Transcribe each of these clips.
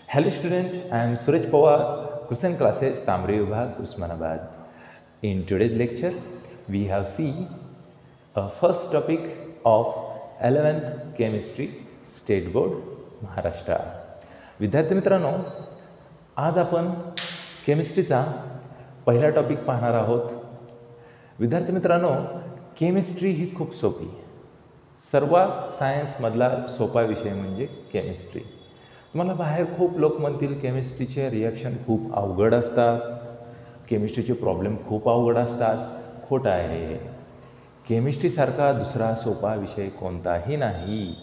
Hello student, I am Suraj Pawar, Kusan classes, Tamri Vibhag, Usmanabad. In today's lecture, we have seen a first topic of 11th Chemistry State Board, Maharashtra. विद्यार्थी मित्रांनो, आज आपण केमिस्ट्रीचा पहिला topic पाहणार आहोत. विद्यार्थी मित्रांनो, केमिस्ट्री ही खूप सोपी, सर्वात सायन्समधला सोपा विषय म्हणजे केमिस्ट्री. तुम्हाला बाहेर खूप लोक म्हणतील केमिस्ट्रीचे रिॲक्शन खूप अवघड असतात, केमिस्ट्रीचे प्रॉब्लेम खूप अवघड असतात. खोटं आहे. केमिस्ट्रीसारखा दुसरा सोपा विषय कोणताही नाही.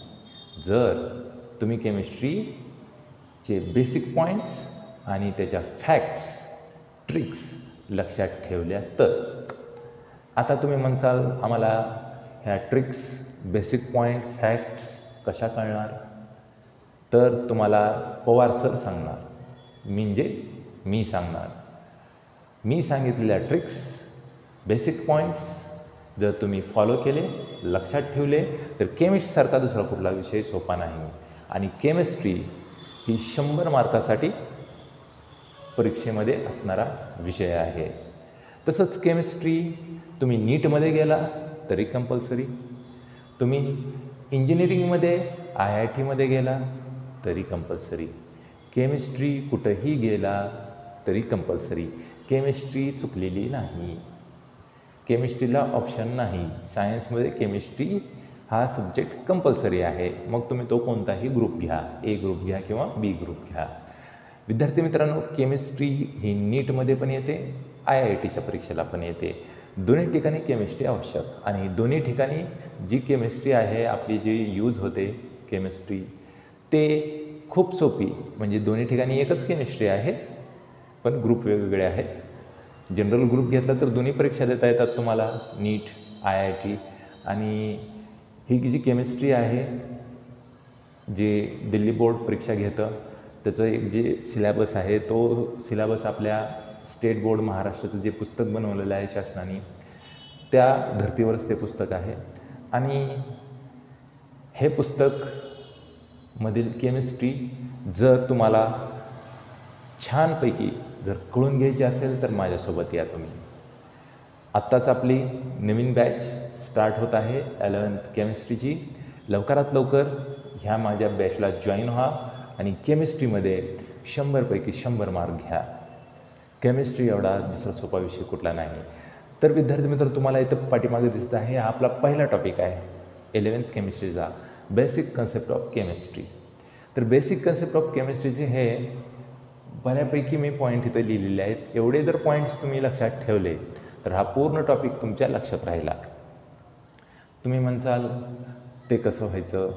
जर तुम्ही केमिस्ट्रीचे बेसिक पॉईंट्स आणि त्याच्या फॅक्ट्स ट्रिक्स लक्षात ठेवल्या तर. आता तुम्ही म्हणताल आम्हाला ह्या ट्रिक्स बेसिक पॉईंट फॅक्ट्स कशा कळणार? तर तुम्हाला पवार सर सांगणार, म्हणजे मी सांगणार. मी सांगितलेल्या ट्रिक्स बेसिक पॉईंट्स जर तुम्ही फॉलो केले, लक्षात ठेवले तर केमिस्ट्रीसारखा दुसरा कुठला विषय सोपा नाही. आणि केमिस्ट्री ही 100 मार्कासाठी परीक्षेमध्ये असणारा विषय आहे. तसंच केमिस्ट्री तुम्ही नीटमध्ये गेला तरी कंपल्सरी, तुम्ही इंजिनिअरिंगमध्ये IIT गेला तरी कंपल्सरी, केमिस्ट्री कुठंही गेला तरी कंपल्सरी. केमिस्ट्री चुकलेली नाही, केमिस्ट्रीला ऑप्शन नाही. सायन्समध्ये केमिस्ट्री हा सब्जेक्ट कंपल्सरी आहे. मग तुम्ही तो कोणताही ग्रुप घ्या, A ग्रुप घ्या किंवा B ग्रुप घ्या. विद्यार्थी मित्रांनो, केमिस्ट्री ही नीटमध्ये पण येते, IITच्या परीक्षेला पण येते. दोन्ही ठिकाणी केमिस्ट्री आवश्यक. आणि दोन्ही ठिकाणी जी केमिस्ट्री आहे आपली जी यूज होते केमिस्ट्री ते खूप सोपी, म्हणजे दोन्ही ठिकाणी एकच केमिस्ट्री आहे पण ग्रुप वेगवेगळे आहेत. जनरल ग्रुप घेतला तर दोन्ही परीक्षा देता येतात तुम्हाला, नीट IIT. आणि ही जी केमिस्ट्री आहे जे दिल्ली बोर्ड परीक्षा घेतं त्याचं एक जे सिलॅबस आहे तो सिलॅबस आपल्या स्टेट बोर्ड महाराष्ट्राचं जे पुस्तक बनवलेलं आहे शासनाने त्या धर्तीवरच ते पुस्तक आहे. आणि हे पुस्तक मधील केमिस्ट्री जर तुम्हाला छानपैकी जर कळून घ्यायची असेल तर माझ्यासोबत या तुम्ही. आत्ताच आपली नवीन बॅच स्टार्ट होत आहे 11th केमिस्ट्रीची. लवकरात लवकर ह्या माझ्या बॅचला जॉईन व्हा आणि केमिस्ट्रीमध्ये 100 पैकी 100 मार्क घ्या. केमिस्ट्री एवढा दुसरा सोपा विषय कुठला नाही. तर विद्यार्थी मित्र, तुम्हाला इथं पाठीमागे दिसत आहे हा आपला पहिला टॉपिक आहे 11th केमिस्ट्रीचा, बेसिक कन्सेप्ट ऑफ केमिस्ट्री. तर बेसिक कन्सेप्ट ऑफ केमिस्ट्रीचे हे बऱ्यापैकी मी पॉईंट इथं लिहिलेले आहेत. एवढे जर पॉईंट्स तुम्ही लक्षात ठेवले तर हा पूर्ण टॉपिक तुमच्या लक्षात राहिला. तुम्ही म्हणसाल ते कसं व्हायचं?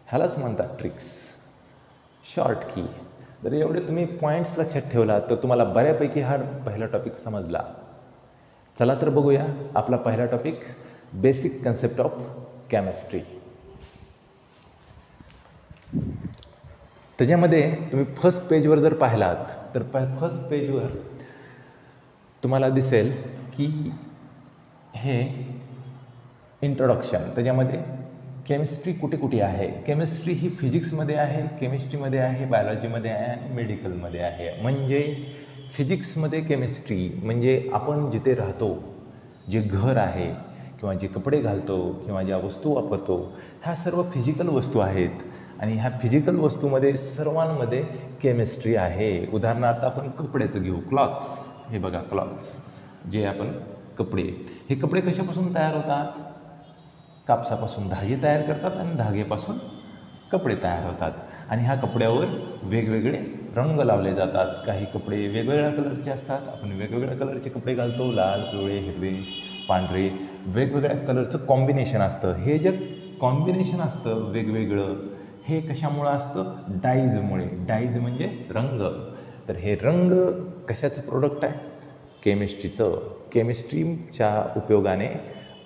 ह्यालाच म्हणतात ट्रिक्स, शॉर्ट की. जर एवढे तुम्ही पॉईंट्स लक्षात ठेवला तर तुम्हाला बऱ्यापैकी हा पहिला टॉपिक समजला. चला तर बघूया आपला पहिला topic, basic concept of chemistry. त्याच्यामध्ये तुम्ही फर्स्ट पेजवर जर पाहिलात तर फर्स्ट पेजवर तुम्हाला दिसेल की हे इंट्रोडक्शन. त्याच्यामध्ये केमिस्ट्री कुठे कुठे आहे. केमिस्ट्री ही फिजिक्समध्ये आहे, केमिस्ट्रीमध्ये आहे, बायोलॉजीमध्ये आहे आणि मेडिकलमध्ये आहे. म्हणजे फिजिक्समध्ये केमिस्ट्री म्हणजे आपण जिथे राहतो, जे घर आहे किंवा जे कपडे घालतो किंवा ज्या वस्तू वापरतो ह्या सर्व फिजिकल वस्तू आहेत. आणि ह्या फिजिकल वस्तूमध्ये सर्वांमध्ये केमिस्ट्री आहे. उदाहरणार्थ आपण कपड्याचं घेऊ, क्लॉथ्स. हे बघा क्लॉथ्स, जे आपण कपडे, हे कपडे कशापासून तयार होतात? कापसापासून धागे तयार करतात आणि धागेपासून कपडे तयार होतात. आणि ह्या कपड्यावर वेगवेगळे रंग लावले जातात. काही कपडे वेगवेगळ्या कलरचे असतात, आपण वेगवेगळ्या कलरचे कपडे घालतो, लाल, पिवळे, हिरवे, पांढरे, वेगवेगळ्या कलरचं कॉम्बिनेशन असतं. हे जे कॉम्बिनेशन असतं वेगवेगळं, हे कशामुळं असतं? डाईजमुळे. डाईज म्हणजे रंग. तर हे रंग कशाचं प्रोडक्ट आहे? केमिस्ट्रीचं. केमिस्ट्रीच्या उपयोगाने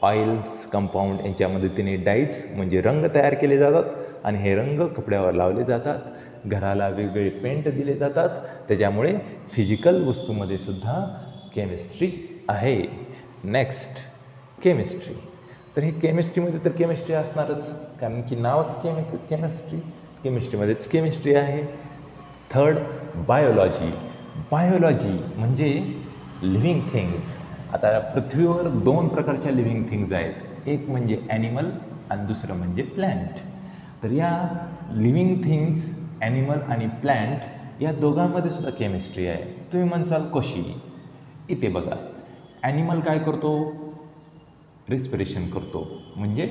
ऑइल्स, कंपाऊंड यांच्या मदतीने डाईज म्हणजे रंग तयार केले जातात आणि हे रंग कपड्यावर लावले जातात. घराला वेगवेगळे पेंट दिले जातात. त्याच्यामुळे फिजिकल वस्तूमध्ये सुद्धा केमिस्ट्री आहे. Next, chemistry. तर हे केमिस्ट्रीमध्ये तर केमिस्ट्री असणारच, कारण की नावच केमिस्ट्री, केमिस्ट्रीमध्येच केमिस्ट्री आहे. Third biology. बायोलॉजी म्हणजे लिव्हिंग थिंग्स. आता पृथ्वीवर 2 प्रकारच्या लिव्हिंग थिंग्स आहेत, एक म्हणजे ॲनिमल आणि दुसरं म्हणजे प्लॅन्ट. तर या लिव्हिंग थिंग्स ॲनिमल आणि प्लॅन्ट या दोघांमध्ये सुद्धा केमिस्ट्री आहे. तुम्ही म्हणसाल कशी? इथे बघा, ॲनिमल काय करतो? रिस्पिरेशन करतो, म्हणजे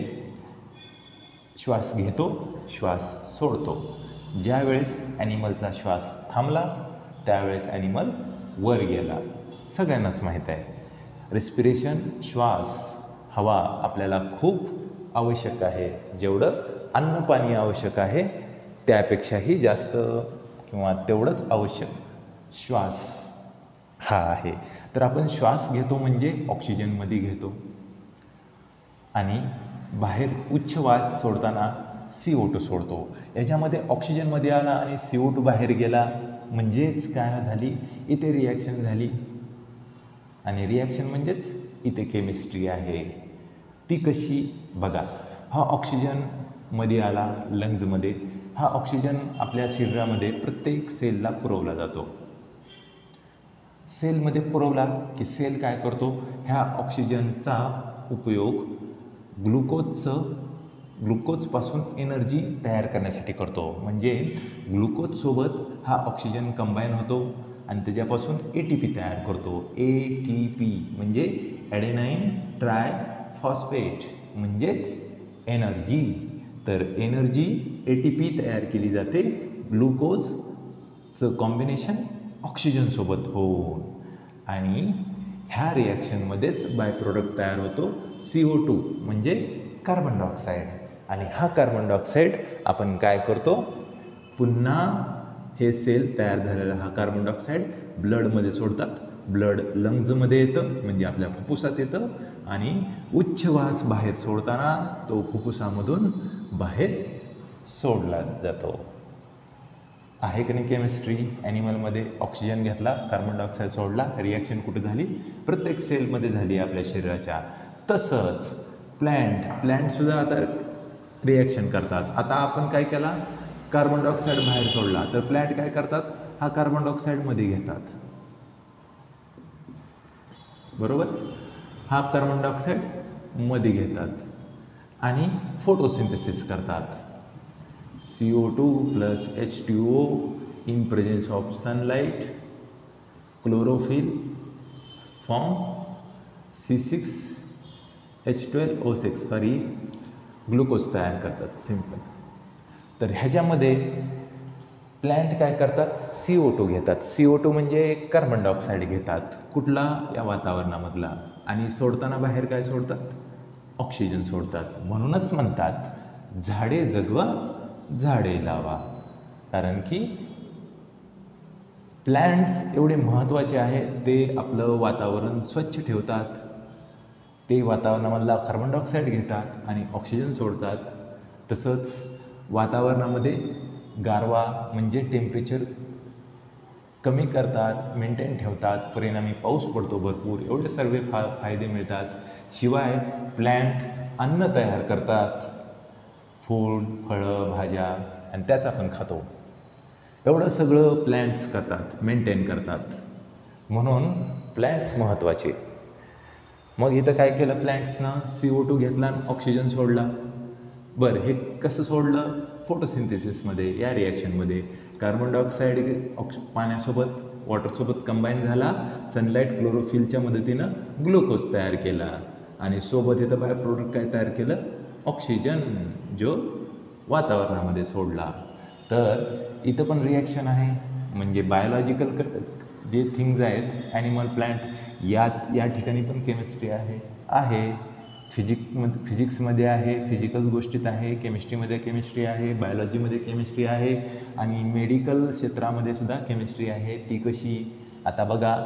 श्वास घेतो, श्वास सोडतो. ज्यावेळेस ॲनिमलचा श्वास थांबला त्यावेळेस ॲनिमल वर गेला. सगळ्यांनाच माहीत आहे रिस्पिरेशन, श्वास, हवा आपल्याला खूप आवश्यक आहे. जेवढं अन्न पाणी आवश्यक आहे त्यापेक्षाही जास्त किंवा तेवढंच आवश्यक श्वास हा आहे. तर आपण श्वास घेतो म्हणजे ऑक्सिजनमध्ये घेतो आणि बाहेर उच्च वास सोडताना CO2 सोडतो. याच्यामध्ये ऑक्सिजनमध्ये आला आणि CO2 बाहेर गेला म्हणजेच काय झाली? इथे रिॲक्शन झाली आणि रिॲक्शन म्हणजेच इथे केमिस्ट्री आहे. ती कशी? बघा, हा ऑक्सिजनमध्ये आला लंग्जमध्ये. हा ऑक्सिजन आपल्या शरीरामध्ये प्रत्येक सेलला पुरवला जातो. सेलमध्ये पुरवला की सेल काय करतो? ह्या ऑक्सिजनचा उपयोग ग्लुकोजपासून एनर्जी तयार करण्यासाठी करतो. म्हणजे ग्लुकोजसोबत हा ऑक्सिजन कंबाईन होतो आणि त्याच्यापासून ATP तयार करतो. ATP म्हणजे ॲडेनाईन ट्रायफॉस्फेट म्हणजेच एनर्जी. तर एनर्जी ATP तयार केली जाते ग्लुकोजचं कॉम्बिनेशन ऑक्सिजनसोबत होऊन, आणि ह्या रिॲक्शनमध्येच बाय प्रोडक्ट तयार होतो CO2 म्हणजे कार्बन डायऑक्साईड. आणि हा कार्बन डायऑक्साईड आपण काय करतो? पुन्हा हे सेल तयार झालेला हा कार्बन डायऑक्साईड ब्लडमध्ये सोडतात. ब्लड लंग्जमध्ये येतं म्हणजे आपल्या फुफ्फुसात येतं आणि उच्च वास बाहेर सोडताना तो फुफ्फुसामधून बाहेर सोडला जातो. आहे की नाही केमिस्ट्री? ॲनिमलमध्ये ऑक्सिजन घेतला, कार्बन डायऑक्साईड सोडला, रिॲक्शन कुठे झाली? प्रत्येक सेलमध्ये झाली आपल्या शरीराच्या. तसंच प्लॅन्टसुद्धा आता रिॲक्शन करतात. आता आपण काय केला? कार्बन डायऑक्साईड बाहेर सोडला, तर प्लॅन्ट काय करतात? हा कार्बन डायऑक्साईडमध्ये घेतात, बरोबर? हा कार्बन डायऑक्साईड मध्ये घेतात आणि फोटोसिंथेसिस करतात. CO2 plus H2O in presence of sunlight, chlorophyll form C6H12O6 glucose तयार करतात, सिंपल. तर ह्याच्यामध्ये प्लॅन्ट काय करतात? CO2 घेतात. CO2 म्हणजे कार्बन डायऑक्साईड घेतात. कुठला? या वातावरणामधला. आणि सोडताना बाहेर काय सोडतात? ऑक्सिजन सोडतात. म्हणूनच म्हणतात झाडे जगवा, झाडे लावा. कारण की प्लॅन्ट्स एवढे महत्त्वाचे आहेत. ते आपलं वातावरण स्वच्छ ठेवतात. ते वातावरणामधला कार्बन डायऑक्साईड घेतात आणि ऑक्सिजन सोडतात. तसंच वातावरणामध्ये गारवा म्हणजे टेम्परेचर कमी करतात, मेंटेन ठेवतात. परिणामी पाऊस पडतो भरपूर. एवढे सर्व फायदे मिळतात. शिवाय प्लॅन्ट अन्न तयार करतात, फूल, फळं, भाज्या, आणि त्याच आपण खातो. एवढं सगळं प्लॅन्ट्स करतात, मेंटेन करतात. म्हणून प्लॅन्ट्स महत्त्वाचे. मग इथं काय केलं प्लॅन्ट्सनं? CO2 घेतला आणि ऑक्सिजन सोडला. बरं, हे कसं सोडलं? फोटोसिंथेसिसमध्ये. या रिॲक्शनमध्ये कार्बन डायऑक्साईड पाण्यासोबत, वॉटरसोबत कंबाईन झाला. सनलाईट क्लोरोफिलच्या मदतीनं ग्लुकोज तयार केला आणि सोबत इथं बाय प्रोडक्ट काय तयार केलं? ऑक्सिजन, जो वातावरणामध्ये सोडला. तर इथं पण रिॲक्शन आहे. म्हणजे बायोलॉजिकल जे थिंग्ज आहेत, ॲनिमल, प्लॅन्ट, या ठिकाणी पण केमिस्ट्री आहे. फिजिक्समध्ये आहे, फिजिकल गोष्टीत आहे. केमिस्ट्रीमध्ये केमिस्ट्री आहे, बायोलॉजीमध्ये केमिस्ट्री आहे आणि मेडिकल क्षेत्रामध्ये सुद्धा केमिस्ट्री आहे. ती कशी? आता बघा,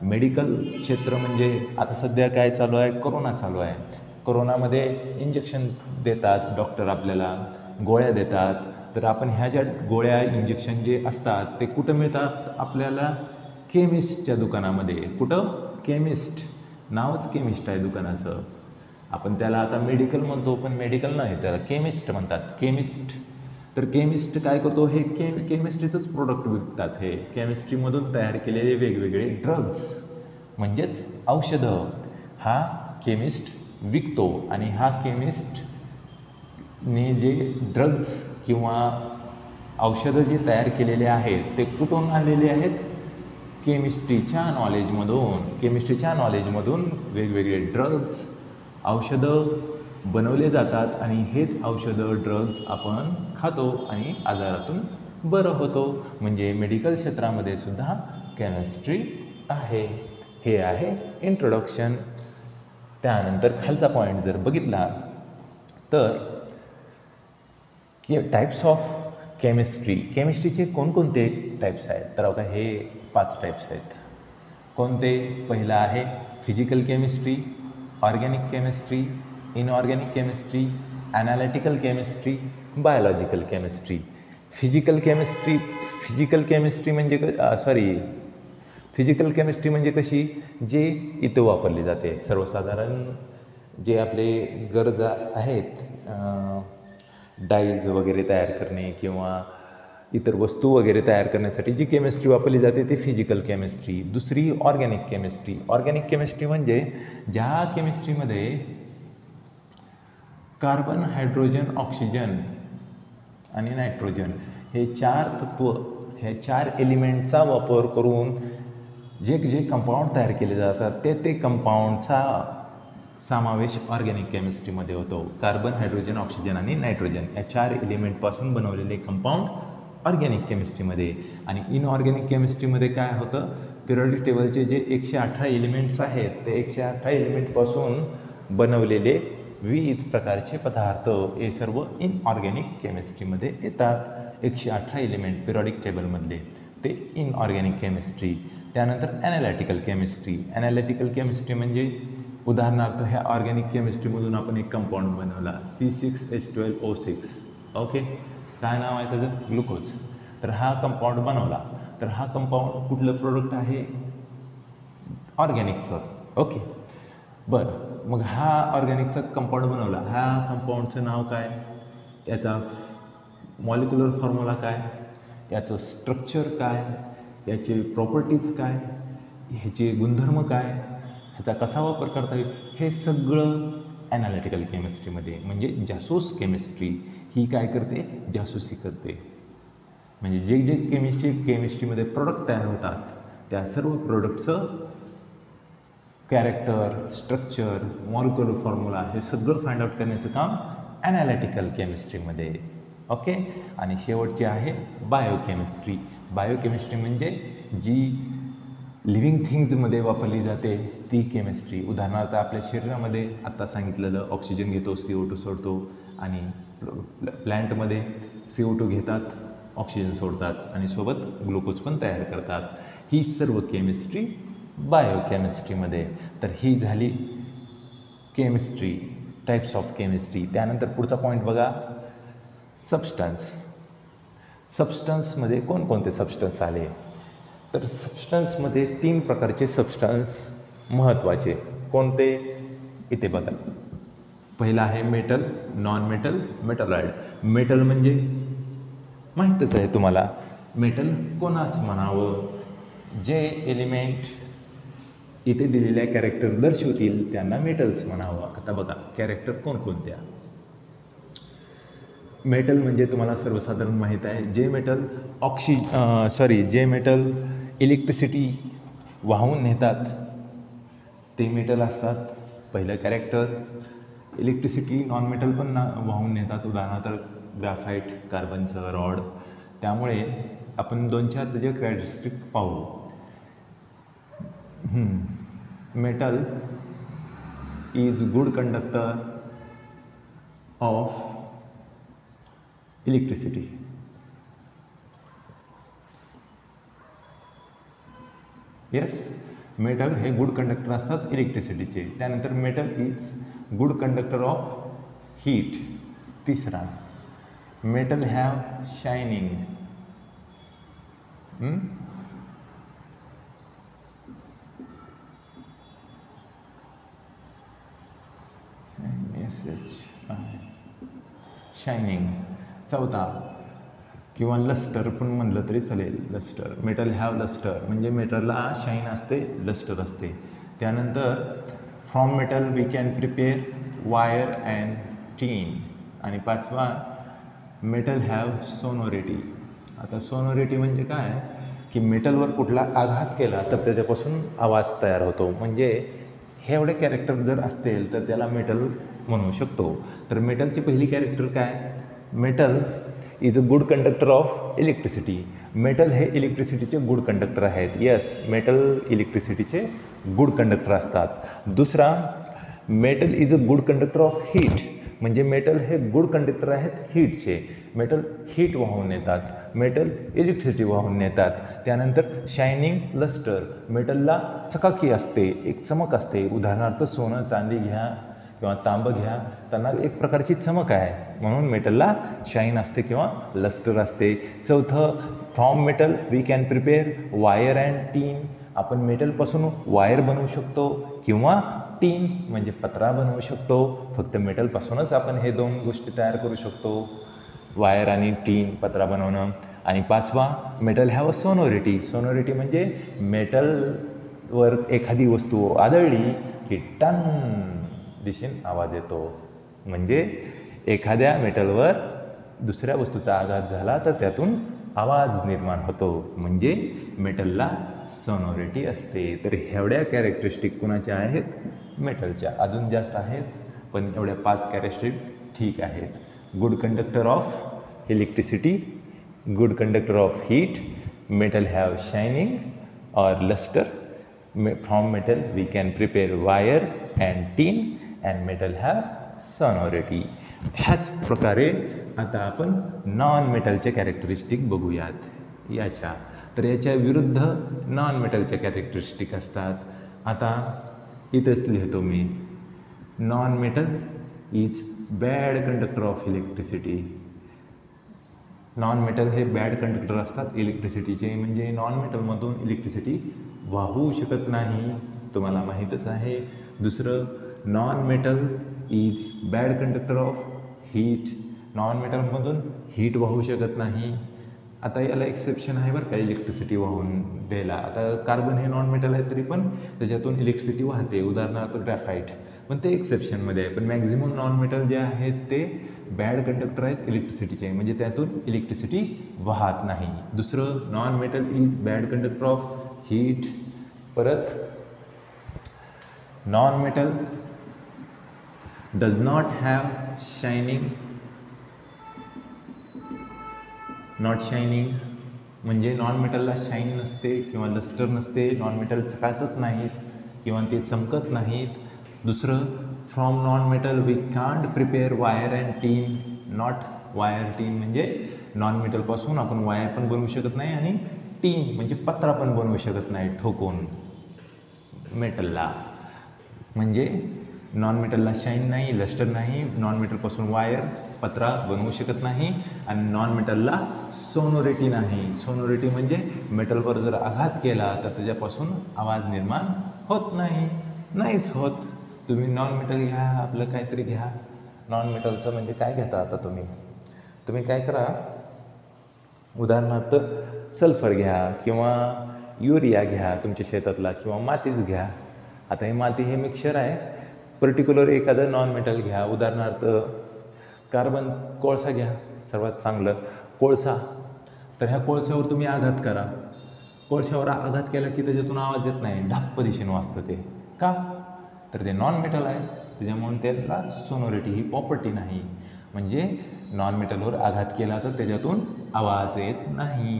मेडिकल क्षेत्र म्हणजे आता सध्या काय चालू आहे? कोरोना चालू आहे. कोरोनामध्ये इंजेक्शन देतात डॉक्टर, आपल्याला गोळ्या देतात. तर आपण ह्या ज्या गोळ्या, इंजेक्शन जे असतात ते कुठं मिळतात? आपल्याला केमिस्टच्या दुकानामध्ये. कुठं? केमिस्ट, नावच केमिस्ट आहे दुकानाचं. आपण त्याला आता मेडिकल म्हणतो, पण मेडिकल नाही, त्याला केमिस्ट म्हणतात. केमिस्ट तर केमिस्ट काय करतो, हे केमिस्ट्रीचंच प्रोडक्ट विकतात. हे केमिस्ट्रीमधून तयार केलेले वेगवेगळे ड्रग्ज म्हणजेच औषधं हा केमिस्ट विकतो. आणि हा केमिस्टने जे ड्रग्ज किंवा औषधं जे तयार केलेले आहेत ते कुठून आलेले आहेत, केमिस्ट्रीच्या नॉलेजमधून वेगवेगळे ड्रग्ज औषधं बनवले जातात. आणि हेच औषधं ड्रग्ज आपण खातो आणि आजारातून बरं होतो. म्हणजे मेडिकल क्षेत्रामध्ये सुद्धा केमिस्ट्री आहे. हे आहे इंट्रोडक्शन. त्यानंतर खालचा पॉईंट जर बघितला तर टाईप्स ऑफ केमिस्ट्रीचे कोणकोणते टाईप्स आहेत, तर बघा हे 5 टाईप्स आहेत. कोणते? पहिला आहे physical chemistry, organic chemistry, inorganic chemistry, analytical chemistry, biological chemistry. Physical chemistry म्हणजे कशी, जे इथं वापरली जाते. सर्वसाधारण जे आपले गरजा आहेत, डाईज वगैरे तयार करणे किंवा इतर वस्तू वगैरे तयार करण्यासाठी जी केमिस्ट्री वापरली जाते ती फिजिकल केमिस्ट्री. दुसरी ऑर्गॅनिक केमिस्ट्री म्हणजे ज्या केमिस्ट्रीमध्ये कार्बन, हायड्रोजन, ऑक्सिजन आणि नायट्रोजन हे 4 तत्व, हे 4 एलिमेंटचा वापर करून जे कंपाऊंड तयार केले जातात ते कंपाऊंडचा समावेश ऑर्गॅनिक केमिस्ट्रीमध्ये होतो. कार्बन, हायड्रोजन, ऑक्सिजन आणि नायट्रोजन या 4 एलिमेंटपासून बनवलेले कंपाऊंड ऑर्गॅनिक केमिस्ट्रीमध्ये. आणि इनऑर्गॅनिक केमिस्ट्रीमध्ये काय होतं, पिरियडिक टेबलचे जे 118 एलिमेंट्स आहेत ते 118 एलिमेंटपासून बनवलेले विविध प्रकारचे पदार्थ हे सर्व इनऑर्गॅनिक केमिस्ट्रीमध्ये येतात. 118 एलिमेंट पिरियडिक टेबलमधले ते इनऑर्गॅनिक केमिस्ट्री. त्यानंतर ॲनालिटिकल केमिस्ट्री म्हणजे उदाहरणार्थ ह्या ऑर्गॅनिक केमिस्ट्रीमधून आपण एक कंपाऊंड बनवला C6H12O6. ओके, काय नाव आहे त्याचं, ग्लुकोज. तर हा कंपाऊंड बनवला, तर हा कंपाऊंड कुठलं प्रोडक्ट आहे, ऑर्गॅनिकचं. ओके, बरं. मग हा ऑर्गॅनिकचा कंपाऊंड बनवला, ह्या कंपाऊंडचं नाव काय, याचा मॉलिक्युलर फॉर्म्युला काय, याचं स्ट्रक्चर काय, याचे प्रॉपर्टीज काय, ह्याचे गुणधर्म काय, ह्याचा कसा वापर करता येईल, हे सगळं ॲनालिटिकल केमिस्ट्रीमध्ये. म्हणजे जासूस केमिस्ट्री ही काय करते, जासूसी करते. म्हणजे जे केमिस्ट्रीमध्ये प्रोडक्ट तयार होतात त्या सर्व प्रोडक्टचं कॅरेक्टर, स्ट्रक्चर, मॉलिक्युलर फॉर्म्युला हे सगळं फाइंड आउट करण्याचं काम ॲनालिटिकल केमिस्ट्रीमध्ये. ओके, आणि शेवटची आहे बायोकेमिस्ट्री म्हणजे जी लिव्हिंग थिंग्जमध्ये वापरली जाते ती केमिस्ट्री. उदाहरणार्थ आपल्या शरीरामध्ये आत्ता सांगितलेलं ऑक्सिजन घेतो, CO2 सोडतो, आणि प्लॅन्टमध्ये CO2 घेतात, ऑक्सिजन सोडतात आणि सोबत ग्लुकोज पण तयार करतात. ही सर्व केमिस्ट्री बायोकेमिस्ट्रीमध्ये. तर ही झाली केमिस्ट्री, टाईप्स ऑफ केमिस्ट्री. त्यानंतर पुढचा पॉईंट बघा, सबस्टन्समध्ये कोणकोणते सबस्टन्स आले, तर सबस्टन्समध्ये 3 प्रकारचे सबस्टन्स महत्त्वाचे. कोणते, इथे बघा. पहिला आहे metal, non metal, metalloid. Metal म्हणजे माहीतच आहे तुम्हाला, मेटल कोणाच म्हणावं, जे एलिमेंट इथे दिलेल्या कॅरेक्टर दर्शवतील त्यांना मेटल्स म्हणावं. आता बघा कॅरेक्टर कोणकोणत्या. मेटल म्हणजे तुम्हाला सर्वसाधारण माहीत आहे, जे मेटल इलेक्ट्रिसिटी वाहून नेतात ते मेटल असतात. पहिलं कॅरेक्टर. इलेक्ट्रिसिटी नॉन मेटल पण वाहून नेतात, उदाहरणार्थ ग्राफाईट, कार्बनचं रॉड. त्यामुळे आपण 2-4 त्याचे कॅरेक्टरिस्टिक पाहू. Metal is good conductor of electricity. Yes, metal हे गुड कंडक्टर असतात इलेक्ट्रिसिटीचे. त्यानंतर metal is good conductor of heat. तिसरा, मेटल हॅव शायनिंग. शायनिंग. चौथा, किंवा लस्टर पण म्हणलं तरी चालेल. लस्टर, मेटल हॅव लस्टर म्हणजे मेटलला शाईन असते, लस्टर असते. त्यानंतर from metal we can prepare wire and tin. आणि पाचवा मेटल हॅव सोनोरिटी. आता सोनोरिटी म्हणजे काय की मेटलवर कुठला आघात केला तर त्याच्यापासून आवाज तयार होतो. म्हणजे हे एवढे कॅरेक्टर जर असतील तर त्याला मेटल म्हणू शकतो. तर मेटलची पहिली कॅरेक्टर काय, metal is a good conductor of electricity. Metal हे इलेक्ट्रिसिटीचे गुड कंडक्टर आहेत. येस, मेटल इलेक्ट्रिसिटीचे गुड कंडक्टर असतात. दुसरा, metal is a good conductor of heat. म्हणजे मेटल हे गुड कंडक्टर आहेत हीटचे. मेटल हीट वाहून नेतात, मेटल इलेक्ट्रिसिटी वाहून नेतात. त्यानंतर शायनिंग लस्टर, मेटलला चकाकी असते, एक चमक असते. उदाहरणार्थ सोनं चांदी घ्या किंवा तांबं घ्या, त्यांना एक प्रकारची चमक आहे म्हणून मेटलला शाईन असते किंवा लस्टर असते. चौथं, from metal we can prepare wire and tin. आपण मेटलपासून वायर बनवू शकतो किंवा टीन म्हणजे पत्रा बनवू शकतो. फक्त मेटलपासूनच आपण हे दोन गोष्टी तयार करू शकतो, वायर आणि टीन, पत्रा बनवणं. आणि पाचवा, metal have a sonority. Sonority म्हणजे मेटलवर एखादी वस्तू आदळली की टन दिशेने आवाज येतो. म्हणजे एखाद्या मेटलवर दुसऱ्या वस्तूचा आघात झाला तर त्यातून आवाज निर्माण होतो, म्हणजे मेटलला सोनोरिटी असते. तर एवढ्या कॅरेक्टरिस्टिक कुणाच्या आहेत, मेटलच्या. अजून जास्त आहेत पण एवढ्या 5 कॅरेक्टरिस्टिक ठीक आहेत. Good conductor of electricity, good conductor of heat, metal have shining और lustre, from metal we can prepare wire and tin and metal have sonority. ह्याच प्रकारे आता आपण नॉन मेटलचे कॅरेक्टरिस्टिक बघूयात याच्या. तर याच्या विरुद्ध नॉन मेटलच्या कॅरेक्टरिस्टिक असतात. आता इथंच लिहितो मी, non metal is bad conductor of electricity. Non metal हे बॅड कंडक्टर असतात इलेक्ट्रिसिटीचे. म्हणजे नॉन मेटलमधून इलेक्ट्रिसिटी वाहू शकत नाही, तुम्हाला माहीतच आहे. दुसरं, non metal is bad conductor of heat. Non मेटलमधून हीट वाहू शकत नाही. आता याला एक्सेप्शन आहे बरं का, इलेक्ट्रिसिटी वाहून द्यायला. आता कार्बन हे नॉन मेटल आहे तरी पण त्याच्यातून इलेक्ट्रिसिटी वाहते, उदाहरणार्थ ग्रॅफाईट, पण ते एक्सेप्शनमध्ये आहे. पण मॅक्झिमम नॉन मेटल जे आहेत ते बॅड कंडक्टर आहेत इलेक्ट्रिसिटीचे, म्हणजे त्यातून इलेक्ट्रिसिटी वाहत नाही. दुसरं, non metal is bad conductor of heat. परत, non metal does not have shining. Not shining म्हणजे नॉन मेटलला शाईन नसते किंवा लस्टर नसते. नॉन मेटल चकाकत नाहीत किंवा ते चमकत नाहीत. दुसरं, from non metal we can't prepare wire and tin. Not wire tin म्हणजे नॉन मेटलपासून आपण वायर पण बनवू शकत नाही आणि टीन म्हणजे पत्रा पण बनवू शकत नाही ठोकून मेटलला. म्हणजे नॉन मेटलला शाईन नाही, लस्टर नाही, नॉन मेटलपासून वायर, पत्रा बनवू शकत नाही. आणि नॉन मेटलला सोनोरिटी नाही. सोनोरिटी म्हणजे मेटलवर जर आघात केला तर त्याच्यापासून आवाज निर्माण होत नाही, नाहीच होत. तुम्ही नॉन मेटल घ्या, आपलं काहीतरी घ्या. नॉन मेटलचं म्हणजे काय घेता आता तुम्ही काय करा, उदाहरणार्थ सल्फर घ्या किंवा युरिया घ्या तुमच्या शेतातला, किंवा मातीच घ्या. आता हे माती हे मिक्सचर आहे, पर्टिक्युलर एखादं नॉन मेटल घ्या. उदाहरणार्थ कार्बन, कोळसा घ्या, सर्वात चांगलं कोळसा. तर ह्या कोळशावर तुम्ही आघात करा. कोळशावर आघात केला की त्याच्यातून आवाज येत नाही, ढप्प दिशेने वाजतं ते. का? तर ते नॉन मेटल आहे, त्याच्यामुळे त्याला सोनोरिटी ही प्रॉपर्टी नाही. म्हणजे नॉन मेटलवर आघात केला तर त्याच्यातून आवाज येत नाही.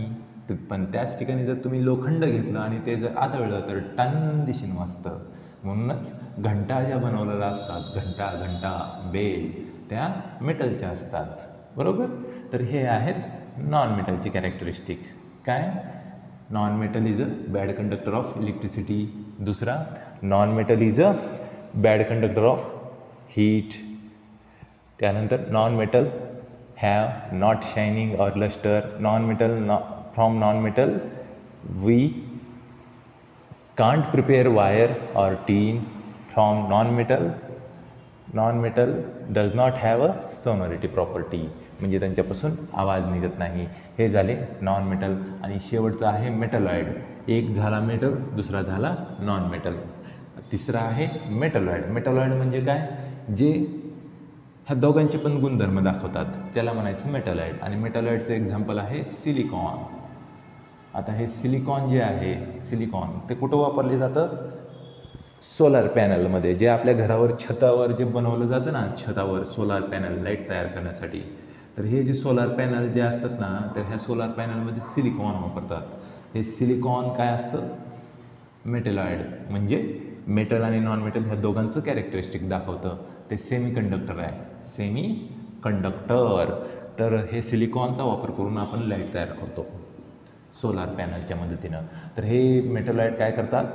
पण त्याच ठिकाणी जर तुम्ही लोखंड घेतलं आणि ते जर आदळलं तर टन दिशेने वाजतं. म्हणूनच घंटा ज्या बनवलेल्या असतात, घंटा, बेल, त्या मेटलच्या असतात, बरोबर. तर हे आहेत नॉन मेटलची कॅरेक्टरिस्टिक. काय? Non metal is a bad conductor of electricity. दुसरा, non metal is a bad conductor of heat. त्यानंतर non metal have not shining और lustre. Non metal, from non metal we can't prepare wire or tin. From non metal does not have a sonority property. म्हणजे त्यांच्यापासून आवाज निघत नाही. हे झाले non metal. आणि शेवटचं आहे मेटलॉइड. एक झाला मेटल, दुसरा झाला नॉन मेटल, तिसरा आहे मेटलॉइड. मेटलॉइड म्हणजे काय, जे ह्या दोघांचे पण गुणधर्म दाखवतात, त्याला म्हणायचं मेटलॉइड. आणि मेटलॉइडचं एक्झाम्पल आहे सिलिकॉन. आता हे सिलिकॉन जे आहे, सिलिकॉन ते कुठं वापरले जातं, सोलार पॅनलमध्ये, जे आपल्या घरावर छतावर जे बनवलं जातं ना, छतावर सोलार पॅनल लाईट तयार करण्यासाठी. तर हे जे सोलार पॅनल जे असतात ना, तर ह्या सोलार पॅनलमध्ये सिलिकॉन वापरतात. हे सिलिकॉन काय असतं, मेटलॉइड, म्हणजे मेटल आणि नॉन मेटल ह्या दोघांचं कॅरेक्टरिस्टिक दाखवतं. ते सेमी कंडक्टर आहे, सेमी कंडक्टर. तर हे सिलिकॉनचा वापर करून आपण लाईट तयार करतो सोलार पॅनलच्या मदतीनं. तर हे मेटलॉइड काय करतात,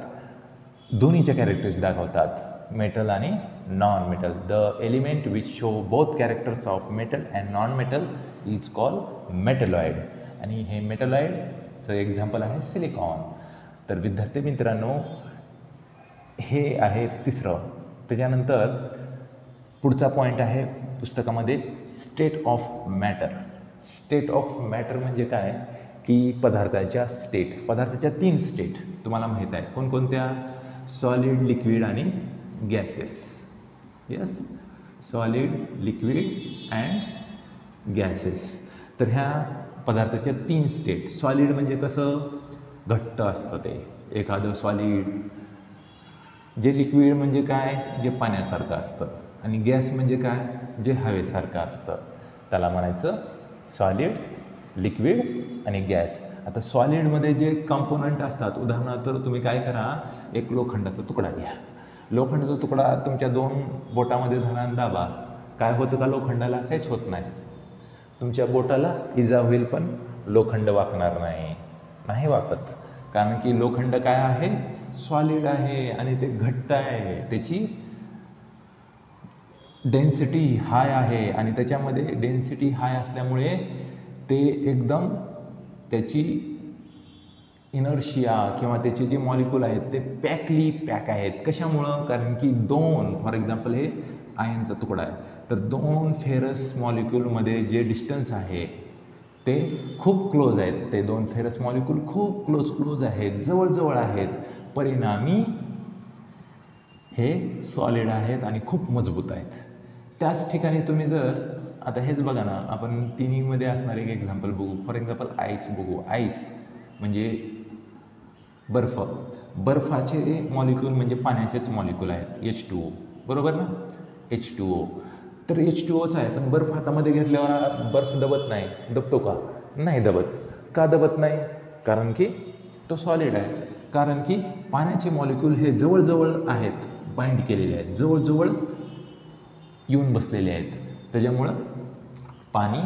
दोन्हीच्या कॅरेक्टर्स दाखवतात, मेटल आणि non metal. The element which show both characters of metal and non metal is called metalloid. आणि हे मेटलॉइडचं एक्झाम्पल आहे सिलिकॉन. तर विद्यार्थी मित्रांनो, हे आहे तिसरं. त्याच्यानंतर पुढचा पॉईंट आहे पुस्तकामध्ये state of matter. State of matter म्हणजे काय की पदार्थाच्या स्टेट, पदार्थाच्या 3 स्टेट तुम्हाला माहीत आहे कोणकोणत्या, सॉलिड, लिक्विड आणि gases. Yes, solid, liquid and gases. तर ह्या पदार्थाच्या 3 स्टेट. सॉलिड म्हणजे कसं, घट्ट असतं ते एखादं सॉलिड. जे लिक्विड म्हणजे काय, जे पाण्यासारखं असतं. आणि गॅस म्हणजे काय, जे हवेसारखं असतं. त्याला म्हणायचं सॉलिड, लिक्विड आणि गॅस. आता सॉलिडमध्ये जे कंपोनंट असतात, उदाहरणार्थ तुम्ही काय करा, एक लोखंडाचा तुकडा घ्या. लोखंडाचा तुकडा तुमच्या 2 बोटामध्ये धरा आणि दाबा. काय होतं का, लोखंडाला काहीच होत नाही. तुमच्या बोटाला इजा होईल पण लोखंड वाकणार नाही, नाही वाकत. कारण की लोखंड काय आहे, सॉलिड आहे आणि ते घट्ट आहे. त्याची डेन्सिटी हाय आहे आणि त्याच्यामध्ये डेन्सिटी हाय असल्यामुळे ते एकदम त्याची इनर्शिया किंवा त्याचे जे मॉलिक्यूल आहेत ते पॅक आहेत. कशामुळं, कारण की 2, फॉर एक्झाम्पल हे आयनचा तुकडा आहे, तर 2 फेरस मॉलिक्यूलमध्ये जे डिस्टन्स आहे ते खूप क्लोज आहेत. ते 2 फेरस मॉलिक्यूल खूप क्लोज आहेत, जवळजवळ आहेत. परिणामी हे सॉलिड आहेत आणि खूप मजबूत आहेत. त्याच ठिकाणी तुम्ही जर आता हेच बघा ना, आपण तिन्हीमध्ये असणारे एक एक्झाम्पल बघू. फॉर एक्झाम्पल आईस बघू. आईस म्हणजे बर्फ. बर्फाचे मॉलिक्यूल म्हणजे पाण्याचेच मॉलिक्यूल आहेत, H2O, बरोबर ना, H2O. तर H2Oच आहे, पण बर्फ हातामध्ये घेतल्यावर बर्फ दबत नाही. दबतो का, नाही दबत. का दबत नाही, कारण की तो सॉलिड आहे. कारण की पाण्याचे मॉलिक्यूल हे जवळजवळ आहेत, बाइंड केलेले आहेत, जवळजवळ येऊन बसलेले आहेत. त्याच्यामुळं पाणी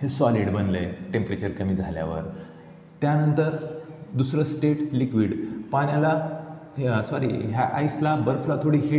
हे सॉलिड बनलं आहे टेम्परेचर कमी झाल्यावर. त्यानंतर दुसरं स्टेट लिक्विड. पाण्याला ह्या आईसला, बर्फला थोडी हीट